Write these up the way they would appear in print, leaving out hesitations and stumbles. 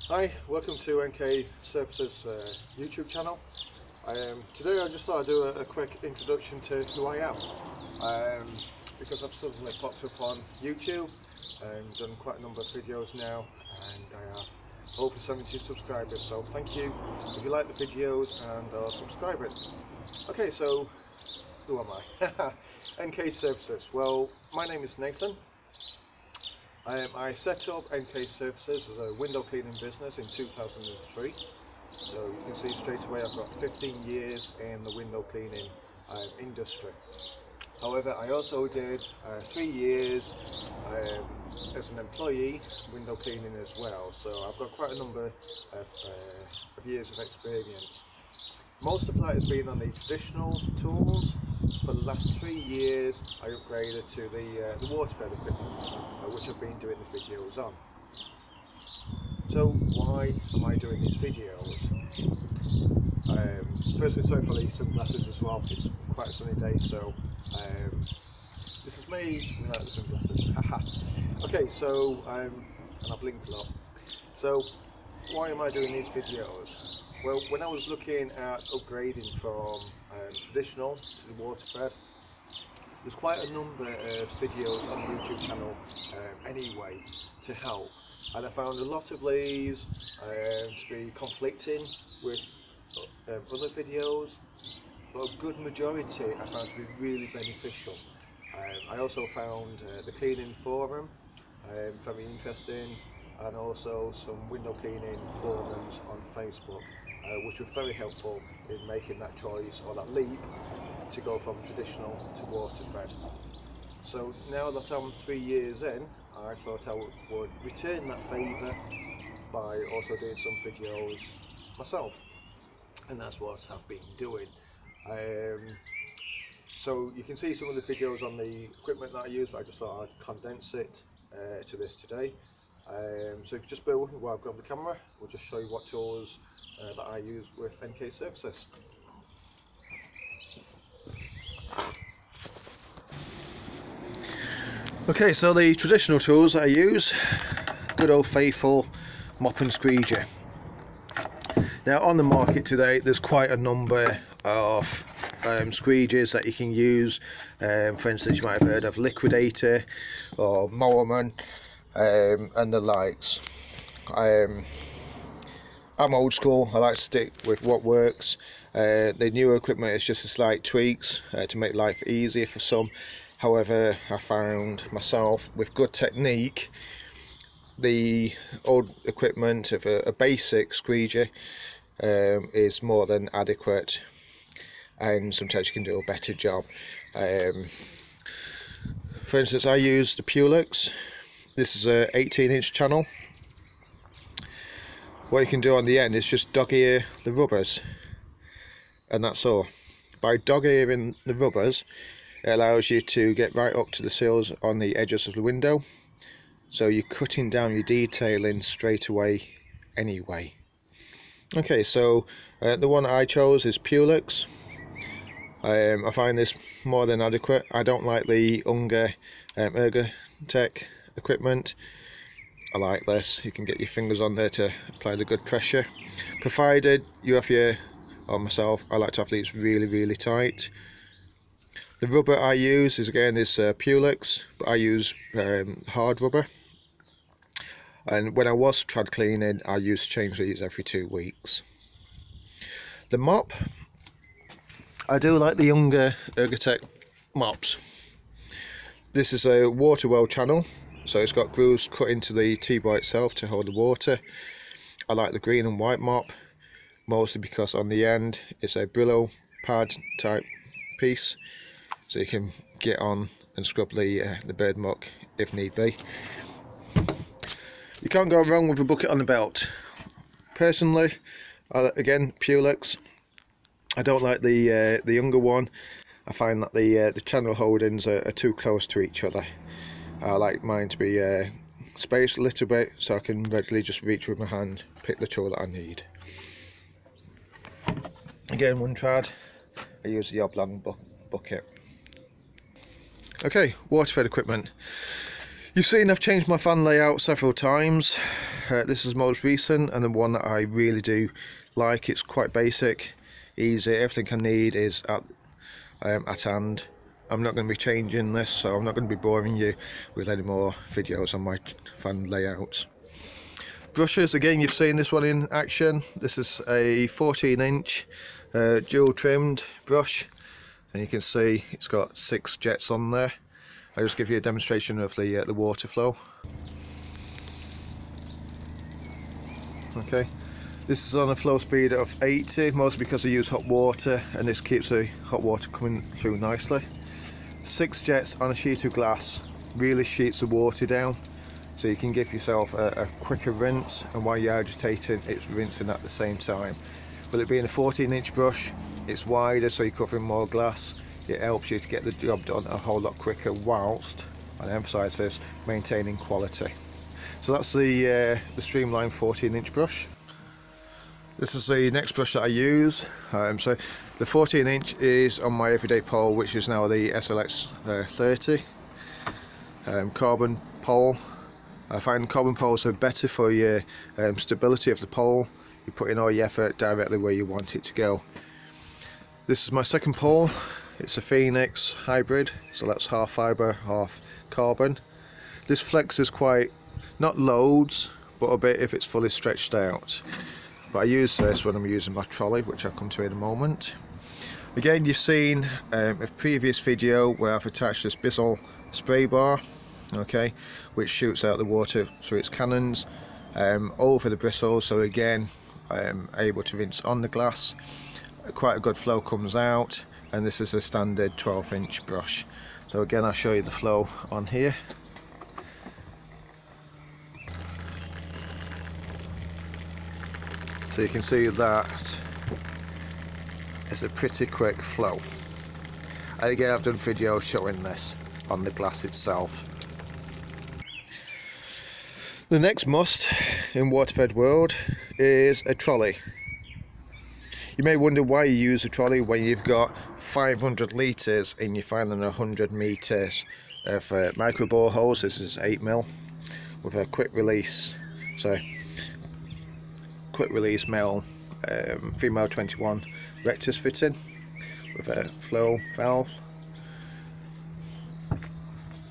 Hi, welcome to NKservices YouTube channel. Today I just thought I'd do a quick introduction to who I am, because I've suddenly popped up on YouTube and done quite a number of videos now, and I have over 70 subscribers, so thank you if you like the videos and are subscribing. Okay, so who am I? NKservices. Well, my name is Nathan. I set up NKservices as a window cleaning business in 2003, so you can see straight away I've got 15 years in the window cleaning industry. However, I also did 3 years as an employee window cleaning as well, so I've got quite a number of years of experience. Most of that has been on the traditional tools. For the last 3 years I upgraded to the water-fed equipment, which I've been doing the videos on. So why am I doing these videos? Firstly, sorry for the sunglasses as well, it's quite a sunny day, so this is me without the sunglasses. Okay, so and I blink a lot. So why am I doing these videos? Well, when I was looking at upgrading from traditional to the water-fed, there's quite a number of videos on the YouTube channel anyway to help, and I found a lot of these to be conflicting with other videos, but a good majority I found to be really beneficial. I also found the cleaning forum very interesting, and also some window cleaning forums on Facebook, which were very helpful in making that choice or that leap to go from traditional to water-fed. So now that I'm 3 years in, I thought I would return that favour by also doing some videos myself, and that's what I've been doing. So you can see some of the videos on the equipment that I use, but I just thought I'd condense it to this today. So if you just bear with me while I've got the camera, we'll just show you what tools that I use with NKservices. Okay, so the traditional tools that I use, good old faithful mop and squeegee. Now on the market today there's quite a number of squeegees that you can use. For instance, you might have heard of Liquidator or Mowerman and the likes. I'm old school, I like to stick with what works. The newer equipment is just a slight tweaks to make life easier for some. However, I found myself with good technique, the old equipment of a basic squeegee is more than adequate, and sometimes you can do a better job. For instance, I use the Pulex. This is a 18-inch channel. What you can do on the end is just dog ear the rubbers, and that's all. By dog earing the rubbers, it allows you to get right up to the sills on the edges of the window, so you're cutting down your detailing straight away anyway. Okay, so the one I chose is Pulex. I find this more than adequate. I don't like the Unger Ergotech equipment. I like this. You can get your fingers on there to apply the good pressure, provided you have your, or myself, I like to have these really tight. The rubber I use is Pulex, but I use hard rubber, and when I was trad cleaning I used to change these every 2 weeks. The mop, I do like the Unger Ergotech mops. This is a water well channel, so it's got grooves cut into the T-bar itself to hold the water. I like the green and white mop, mostly because on the end it's a Brillo pad type piece, so you can get on and scrub the bird muck if need be. You can't go wrong with a bucket on the belt. Personally, again, Pulex. I don't like the younger one. I find that the channel holdings are too close to each other. I like mine to be spaced a little bit, so I can readily just reach with my hand, pick the tool that I need. Again, one trad, I use the oblong bucket. Okay, water-fed equipment. You've seen I've changed my fan layout several times. This is most recent and the one that I really do like. It's quite basic, easy, everything I need is at hand. I'm not going to be changing this, so I'm not going to be boring you with any more videos on my fan layouts. Brushes, again, you've seen this one in action. This is a 14-inch dual trimmed brush, and you can see it's got 6 jets on there. I'll just give you a demonstration of the water flow. Okay, this is on a flow speed of 80, mostly because I use hot water, and this keeps the hot water coming through nicely. 6 jets on a sheet of glass really sheets the water down, so you can give yourself a quicker rinse, and while you're agitating, it's rinsing at the same time. With it being a 14-inch brush, it's wider, so you're covering more glass. It helps you to get the job done a whole lot quicker, whilst, and I emphasise this, maintaining quality. So that's the Streamline 14-inch brush. This is the next brush that I use. So the 14-inch is on my everyday pole, which is now the SLX 30 carbon pole. I find carbon poles are better for your stability of the pole. You put in all your effort directly where you want it to go. This is my second pole. It's a Phoenix hybrid, so that's half fibre, half carbon. This flexes quite, not loads, but a bit if it's fully stretched out. But I use this when I'm using my trolley, which I'll come to in a moment. Again, you've seen a previous video where I've attached this Bizzle spray bar, okay, which shoots out the water through its cannons over the bristles, so again I'm able to rinse on the glass. Quite a good flow comes out, and this is a standard 12-inch brush. So again, I'll show you the flow on here. So you can see that it's a pretty quick flow. And again, I've done videos showing this on the glass itself. The next must in water-fed world is a trolley. You may wonder why you use a trolley when you've got 500 litres and you're finding 100 metres of micro bore hose. This is 8mm with a quick release, so quick release male female 21 rectus fitting with a flow valve.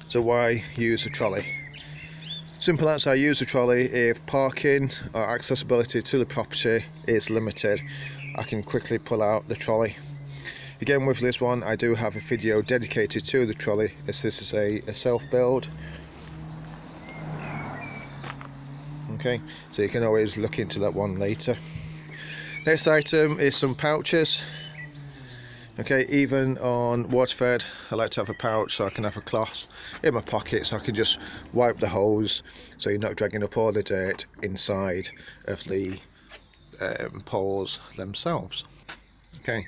So why use a trolley? Simple answer, I use a trolley if parking or accessibility to the property is limited. I can quickly pull out the trolley. Again, with this one, I do have a video dedicated to the trolley, as this is a self-build. Okay, so you can always look into that one later. Next item is some pouches. Okay, even on water-fed, I like to have a pouch so I can have a cloth in my pocket, so I can just wipe the hose, so you're not dragging up all the dirt inside of the poles themselves. Okay,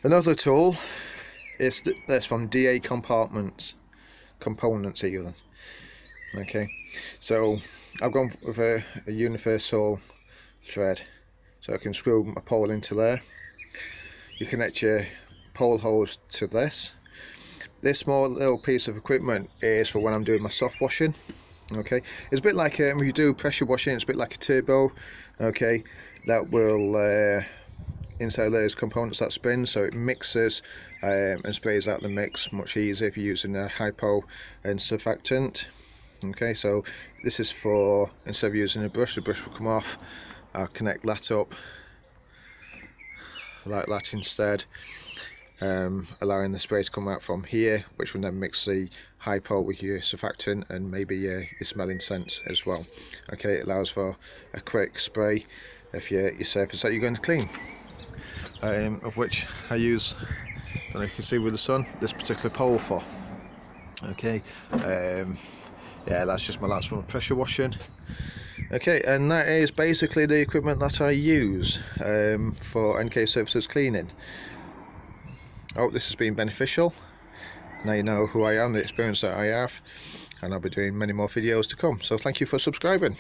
another tool is this from DA components even. Okay, so I've gone with a universal thread, so I can screw my pole into there. You connect your pole hose to this. This small little piece of equipment is for when I'm doing my soft washing. Okay, it's a bit like when you do pressure washing, it's a bit like a turbo. Okay, that will inside those components that spin, so it mixes and sprays out the mix much easier if you're using a hypo and surfactant. Okay, so this is for, instead of using a brush, the brush will come off. I'll connect that up like that instead, allowing the spray to come out from here, which will then mix the hypo with your surfactant and maybe your smelling scents as well. Okay, it allows for a quick spray of your surface that you're going to clean, of which I use, I don't know if you can see with the sun, this particular pole for. Okay, yeah, that's just my last one, pressure washing. Okay, and that is basically the equipment that I use for NKservices cleaning. I hope this has been beneficial. Now you know who I am, the experience that I have, and I'll be doing many more videos to come. So thank you for subscribing.